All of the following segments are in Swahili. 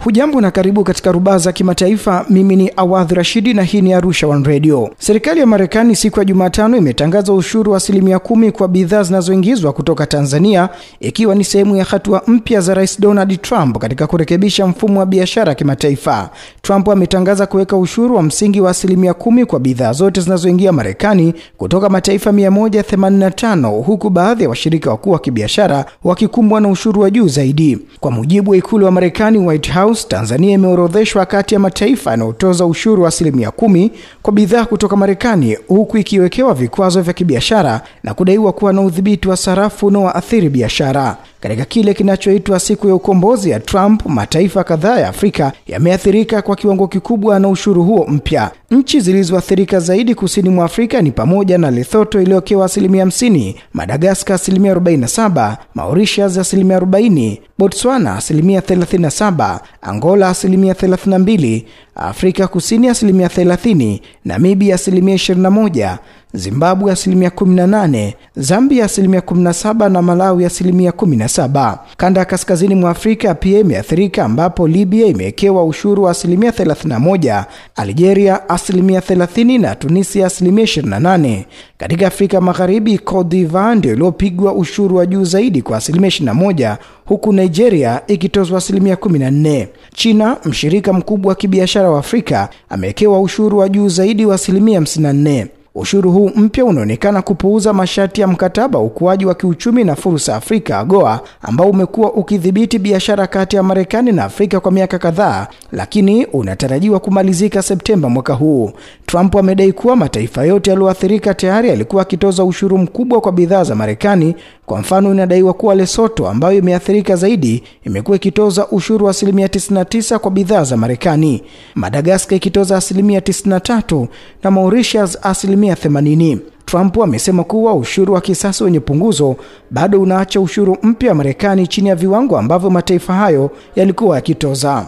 Hujambo na karibu katika Rubaza Kimataifa. Mimi ni Awadh Rashidi na hii ni Arusha One Radio. Serikali ya Marekani siku ya Jumatano imetangaza ushuru wa 10% kwa bidhaa zinazoingizwa kutoka Tanzania, ikiwa ni sehemu ya hatua mpya za Rais Donald Trump katika kurekebisha mfumo wa biashara kimataifa. Trump ametangaza kuweka ushuru wa msingi wa 10% kwa bidhaa zote zinazoingia Marekani kutoka mataifa 185, huku baadhi ya washirika wakuu wa kibiashara wakikumbwa na ushuru wa juu zaidi. Kwa mujibu wa ikulu wa Marekani White House, Tanzania imeorodheshwa kati ya mataifa yanayotoza ushuru wa 10% kwa bidhaa kutoka Marekani, huku ikiwekewa vikwazo vya kibiashara na kudaiwa kuwa na udhibiti wa sarafu unaoathiri biashara. Katika kile kinachoitwa siku ya ukombozi ya Trump, mataifa kadhaa ya Afrika yameathirika kwa kiwango kikubwa na ushuru huo mpya. Nchi zilizoathirika zaidi kusini mwa Afrika ni pamoja na Lesotho iliyowekewa 50%, Madagascar 47%, Mauritius 40%, Botswana 37%, Angola 32%, Afrika Kusini 30%, Namibia 21%, Zimbabwe 18%, Zambia 17% na Malawi 17%. Kanda ya kaskazini mwa Afrika pia imeathirika, ambapo Libya imewekewa ushuru wa 31%, Algeria 30% na Tunisia 28%. Katika Afrika Magharibi, Cote d'Ivoire ndio iliyopigwa ushuru wa juu zaidi kwa 21%, huku Nigeria ikitozwa 14%. China, mshirika mkubwa wa kibiashara wa Afrika, amewekewa ushuru wa juu zaidi wa 54%. Ushuru huu mpya unaonekana kupuuza masharti ya mkataba ukuaji wa kiuchumi na fursa Afrika AGOA, ambao umekuwa ukidhibiti biashara kati ya Marekani na Afrika kwa miaka kadhaa, lakini unatarajiwa kumalizika Septemba mwaka huu. Trump amedai kuwa mataifa yote yaliyoathirika tayari yalikuwa yakitoza ushuru mkubwa kwa bidhaa za Marekani. Kwa mfano, inadaiwa kuwa Lesotho, ambayo imeathirika zaidi, imekuwa ikitoza ushuru wa 99% kwa bidhaa za Marekani, Madagascar ikitoza 93% na Mauritius 80%. Trump amesema kuwa ushuru wa kisasa wenye punguzo bado unaacha ushuru mpya wa Marekani chini ya viwango ambavyo mataifa hayo yalikuwa yakitoza.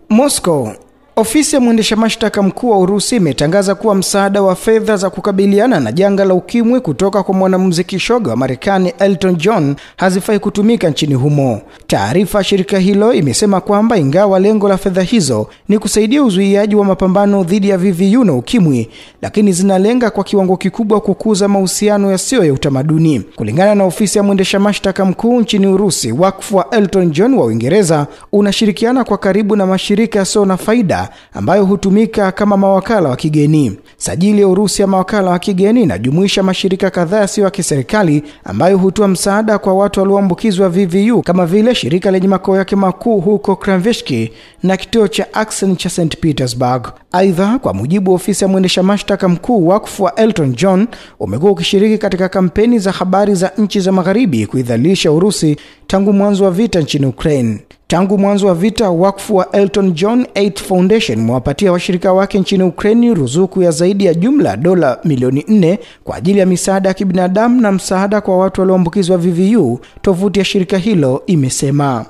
Moscow. Ofisi ya mwendesha mashtaka mkuu wa Urusi imetangaza kuwa msaada wa fedha za kukabiliana na janga la ukimwi kutoka kwa mwanamuziki shoga wa Marekani Elton John hazifai kutumika nchini humo. Taarifa ya shirika hilo imesema kwamba ingawa lengo la fedha hizo ni kusaidia uzuiaji wa mapambano dhidi ya VVU na ukimwi, lakini zinalenga kwa kiwango kikubwa kukuza mahusiano yasiyo ya utamaduni. Kulingana na ofisi ya mwendesha mashtaka mkuu nchini Urusi, wakfu wa Elton John wa Uingereza unashirikiana kwa karibu na mashirika yasiyo na faida ambayo hutumika kama mawakala wa kigeni. Sajili ya Urusi ya mawakala wa kigeni inajumuisha mashirika kadhaa yasiyo ya kiserikali ambayo hutoa msaada kwa watu walioambukizwa VVU, kama vile shirika lenye makao yake makuu huko Kravishki na kituo cha Action cha St. Petersburg. Aidha, kwa mujibu wa ofisi ya mwendesha mashtaka mkuu, wakfu wa Elton John umekuwa ukishiriki katika kampeni za habari za nchi za magharibi kuidhalilisha Urusi tangu mwanzo wa vita nchini Ukraine. Tangu mwanzo wa vita, wakfu wa Elton John Aid Foundation mwapatia washirika wake nchini Ukraine ruzuku ya zaidi ya jumla dola milioni 4 kwa ajili ya misaada ya kibinadamu na msaada kwa watu walioambukizwa VVU, tovuti ya shirika hilo imesema.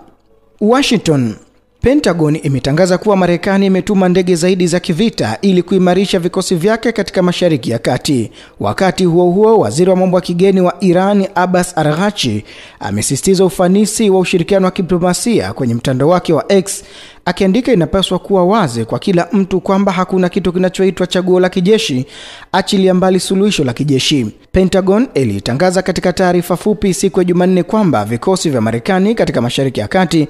Washington. Pentagon imetangaza kuwa Marekani imetuma ndege zaidi za kivita ili kuimarisha vikosi vyake katika Mashariki ya Kati. Wakati huo huo, waziri wa mambo ya kigeni wa Iran Abbas Araghchi amesisitiza ufanisi wa ushirikiano wa kidiplomasia kwenye mtandao wake wa X, akiandika, inapaswa kuwa wazi kwa kila mtu kwamba hakuna kitu kinachoitwa chaguo la kijeshi, achilia mbali suluhisho la kijeshi. Pentagon ilitangaza katika taarifa fupi siku ya Jumanne kwamba vikosi vya Marekani katika Mashariki ya Kati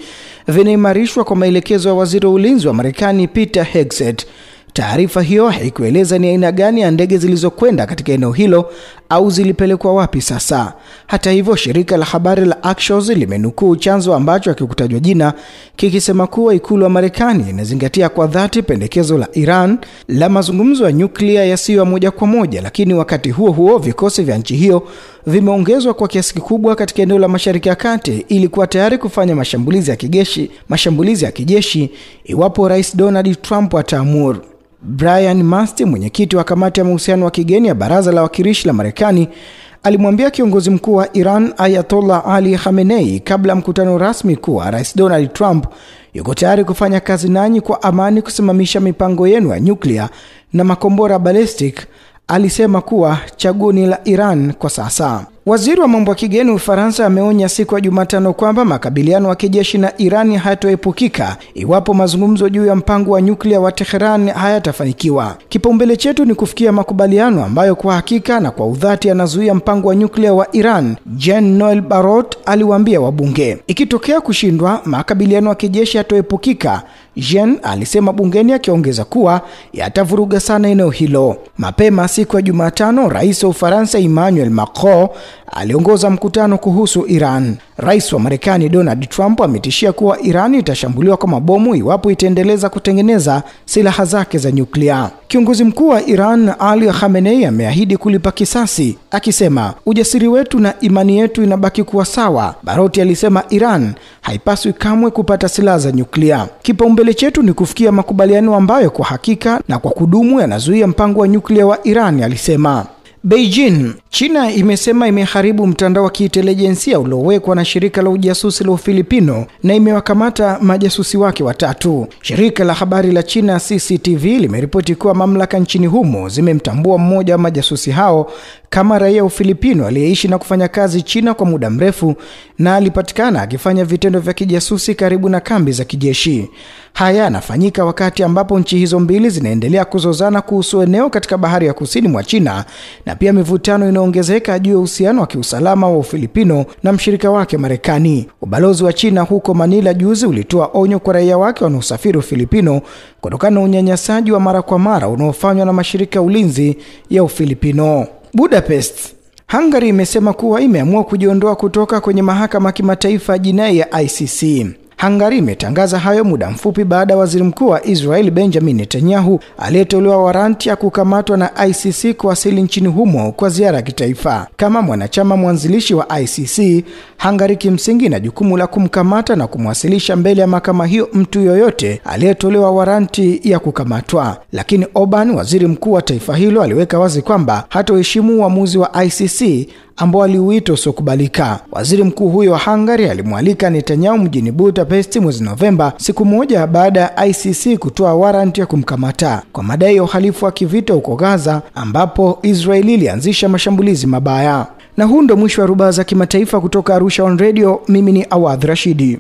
vinaimarishwa kwa maelekezo ya waziri wa ulinzi wa Marekani Peter Hegseth. Taarifa hiyo haikueleza ni aina gani ya ndege zilizokwenda katika eneo hilo au zilipelekwa wapi sasa. Hata hivyo, shirika la habari la Axios limenukuu chanzo ambacho hakikutajwa jina kikisema kuwa ikulu ya Marekani inazingatia kwa dhati pendekezo la Iran la mazungumzo ya nyuklia yasiyo moja kwa moja, lakini wakati huo huo vikosi vya nchi hiyo vimeongezwa kwa kiasi kikubwa katika eneo la Mashariki ya Kati ili kuwa tayari kufanya mashambulizi ya kijeshi iwapo Rais Donald Trump ataamuru. Brian Mast, mwenyekiti wa kamati ya mahusiano wa kigeni ya Baraza la Wawakilishi la Marekani, alimwambia kiongozi mkuu wa Iran Ayatollah Ali Khamenei kabla mkutano rasmi kuwa Rais Donald Trump yuko tayari kufanya kazi nanyi kwa amani kusimamisha mipango yenu ya nyuklia na makombora ballistic. Alisema kuwa chaguo ni la Iran kwa sasa. Waziri wa mambo ya kigeni wa Ufaransa ameonya siku ya Jumatano kwamba makabiliano ya kijeshi na Iran hayatoepukika iwapo mazungumzo juu ya mpango wa nyuklia wa Tehran hayatafanikiwa. Kipaumbele chetu ni kufikia makubaliano ambayo kwa hakika na kwa udhati yanazuia mpango wa nyuklia wa Iran, Jean-Noel Barrot aliwaambia wabunge. Ikitokea kushindwa, makabiliano ya kijeshi hayatoepukika, Jean alisema bungeni, akiongeza kuwa yatavuruga sana eneo hilo. Mapema siku ya Jumatano, Rais wa Ufaransa Emmanuel Macron aliongoza mkutano kuhusu Iran. Rais wa Marekani Donald Trump ametishia kuwa Iran itashambuliwa kwa mabomu iwapo itaendeleza kutengeneza silaha zake za nyuklia. Kiongozi mkuu wa Iran Ali Khamenei ameahidi kulipa kisasi, akisema ujasiri wetu na imani yetu inabaki kuwa sawa. Baroti alisema Iran haipaswi kamwe kupata silaha za nyuklia. Kipaumbele chetu ni kufikia makubaliano ambayo kwa hakika na kwa kudumu yanazuia mpango wa nyuklia wa Iran, alisema. Beijing. China imesema imeharibu mtandao wa kiintelijensia uliowekwa na shirika la ujasusi la Ufilipino na imewakamata majasusi wake 3. Shirika la habari la China CCTV limeripoti kuwa mamlaka nchini humo zimemtambua mmoja wa majasusi hao kama raia wa Ufilipino aliyeishi na kufanya kazi China kwa muda mrefu na alipatikana akifanya vitendo vya kijasusi karibu na kambi za kijeshi. Haya yanafanyika wakati ambapo nchi hizo mbili zinaendelea kuzozana kuhusu eneo katika bahari ya kusini mwa China, na pia mivutano inaongezeka juu ya uhusiano wa kiusalama wa Ufilipino na mshirika wake Marekani. Ubalozi wa China huko Manila juzi ulitoa onyo kwa raia wake wanaosafiri Ufilipino kutokana na unyanyasaji wa mara kwa mara unaofanywa na mashirika ya ulinzi ya Ufilipino. Budapest. Hungary imesema kuwa imeamua kujiondoa kutoka kwenye mahakama ya kimataifa ya jinai ya ICC. Hungary imetangaza hayo muda mfupi baada ya waziri mkuu wa Israel Benjamin Netanyahu aliyetolewa waranti ya kukamatwa na ICC kuwasili nchini humo kwa ziara ya kitaifa. Kama mwanachama mwanzilishi wa ICC, Hungary kimsingi na jukumu la kumkamata na kumwasilisha mbele ya mahakama hiyo mtu yoyote aliyetolewa waranti ya kukamatwa. Lakini Orban, waziri mkuu wa taifa hilo, aliweka wazi kwamba hatoheshimu uamuzi wa ICC ambao aliuita usiokubalika. Waziri mkuu huyo wa Hungary alimwalika Netanyahu mjini Budapest mwezi Novemba, siku moja baada ya ICC kutoa waranti ya kumkamata kwa madai ya uhalifu wa kivita huko Gaza, ambapo Israeli ilianzisha mashambulizi mabaya. Na huu ndo mwisho wa Rubaza Kimataifa kutoka Arusha One Radio. Mimi ni Awadh Rashidi.